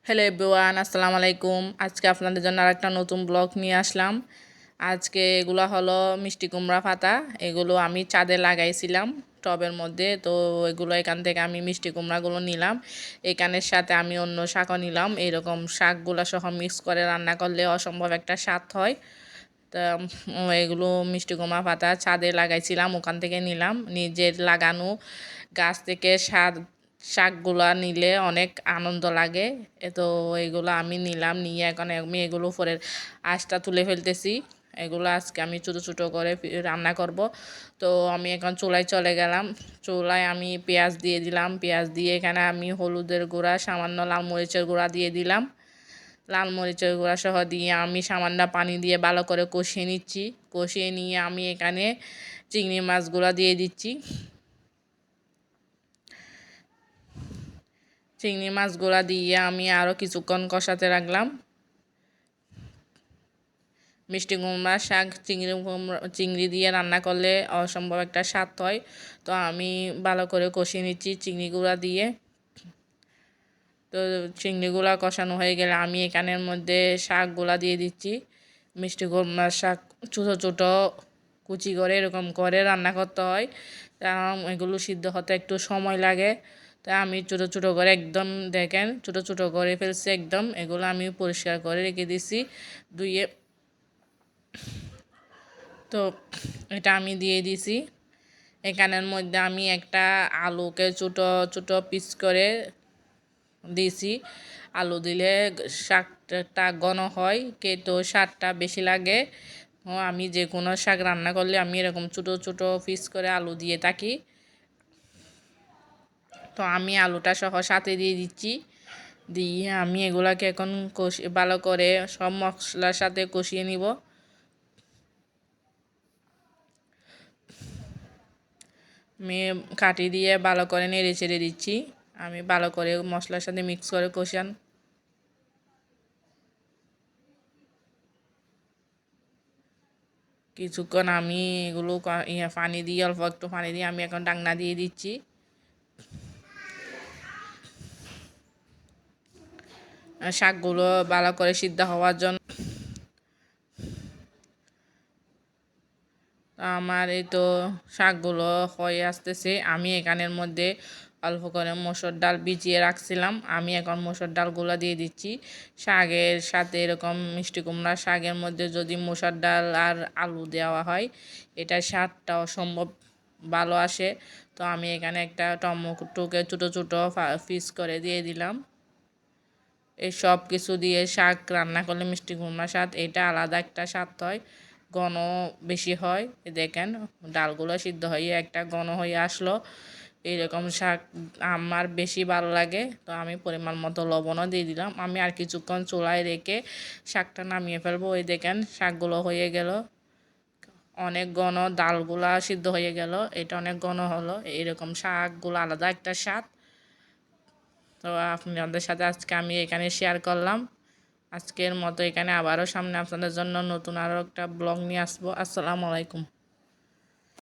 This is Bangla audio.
হ্যালো এভরিওয়ান, আসসালামু আলাইকুম। আজকে আপনাদের জন্য আরেকটা নতুন ব্লগ নিয়ে আসলাম। আজকে এগুলো হলো মিষ্টি কুমড়া পাতা। এগুলো আমি ছাদে লাগাইছিলাম টবের মধ্যে। তো এগুলো এখান থেকে আমি মিষ্টি কুমড়াগুলো নিলাম। এখানের সাথে আমি অন্য শাকও নিলাম। এরকম শাকগুলো সহ মিক্স করে রান্না করলে অসম্ভব একটা স্বাদ হয়। তা এগুলো মিষ্টি কুমড়া পাতা ছাদে লাগাইছিলাম, ওখান থেকে নিলাম। নিজের লাগানো গাছ থেকে শাকগুলা নিলে অনেক আনন্দ লাগে। তো এগুলো আমি নিলাম, নিয়ে এখন আমি এগুলো উপরের আঁশটা তুলে ফেলতেছি। এগুলো আজকে আমি ছোটো ছোটো করে রান্না করব। তো আমি এখন চুলায় চলে গেলাম। চুলায় আমি পেঁয়াজ দিয়ে দিলাম। পেঁয়াজ দিয়ে এখানে আমি হলুদের গুঁড়া, সামান্য লাল মরিচের গুঁড়া দিয়ে দিলাম। লাল মরিচের গুঁড়া সহ দিয়ে আমি সামান্য পানি দিয়ে ভালো করে কষিয়ে নিচ্ছি। কষিয়ে নিয়ে আমি এখানে চিংড়ি মাছগুলো দিয়ে দিচ্ছি। চিংড়ি মাছগুলো দিয়ে আমি আরও কিছুক্ষণ কষাতে রাখলাম। মিষ্টি কুমড়া শাক চিংড়ি দিয়ে রান্না করলে অসম্ভব একটা স্বাদ হয়। তো আমি ভালো করে কষিয়ে নিচ্ছি চিংড়িগুলো দিয়ে। তো চিংড়িগুলো কষানো হয়ে গেলে আমি এখানের মধ্যে শাকগুলা দিয়ে দিচ্ছি। মিষ্টি কুমড়ার শাক ছোটো ছোটো কুচি করে এরকম করে রান্না করতে হয়, কারণ এগুলো সিদ্ধ হতে একটু সময় লাগে। তাই আমি ছোটো ছোটো করে একদম দেখেন ছোটো ছোটো করে ফেলছি একদম। এগুলো আমি পরিষ্কার করে রেখে দিছি ধুয়ে। তো এটা আমি দিয়ে দিছি। এখানের মধ্যে আমি একটা আলুকে ছোটো ছোটো পিস করে দিয়েছি। আলু দিলে শাকটা ঘন হয়, তো স্বাদটা বেশি লাগে। আমি যে কোনো শাক রান্না করলে আমি এরকম ছোটো ছোটো পিস করে আলু দিয়ে থাকি। তো আমি আলুটা সহ সাথে দিয়ে দিচ্ছি। দিয়ে আমি এগুলাকে এখন ভালো করে সব মশলার সাথে কষিয়ে নিব। আমি কাঠি দিয়ে ভালো করে নেড়ে চেড়ে দিচ্ছি। আমি ভালো করে মশলার সাথে মিক্স করে কষান। কিছুক্ষণ আমি এগুলো পানি দিয়ে অল্প একটু পানি দিয়ে আমি এখন ঢাকনা দিয়ে দিচ্ছি। শাকগুলো ভালো করে সিদ্ধ হওয়ার জন্য। আমার এই তো শাকগুলো হয়ে আসতেছে। আমি এখানের মধ্যে অল্প করে মসুর ডাল ভিজিয়ে রাখছিলাম, আমি এখন মসুর ডালগুলো দিয়ে দিচ্ছি। শাকের সাথে এরকম মিষ্টি কুমড়া শাকের মধ্যে যদি মসুর ডাল আর আলু দেওয়া হয়, এটা স্বাদটা অসম্ভব ভালো আসে। তো আমি এখানে একটা টমেটোকে ছোটো ছোটো পিস করে দিয়ে দিলাম। এই সব কিছু দিয়ে শাক রান্না করলে মিষ্টি কুমড়া স্বাদ এটা আলাদা একটা স্বাদ হয়, ঘন বেশি হয়। দেখেন ডালগুলো সিদ্ধ হয়ে একটা ঘন হয়ে আসলো। এইরকম শাক আমার বেশি ভালো লাগে। তো আমি পরিমাণ মতো লবণও দিয়ে দিলাম। আমি আর কিছুক্ষণ চুলায় রেখে শাকটা নামিয়ে ফেলবো। ওই দেখেন শাকগুলো হয়ে গেল অনেক ঘন, ডালগুলা সিদ্ধ হয়ে গেল, এটা অনেক ঘন হলো। এইরকম শাকগুলো আলাদা একটা স্বাদ। তো আপনাদের সাথে আজকে আমি এখানে শেয়ার করলাম। আজকের মতো এখানে আবারও সামনে আপনাদের জন্য নতুন আরও একটা ব্লগ নিয়ে আসবো। আসসালামু আলাইকুম।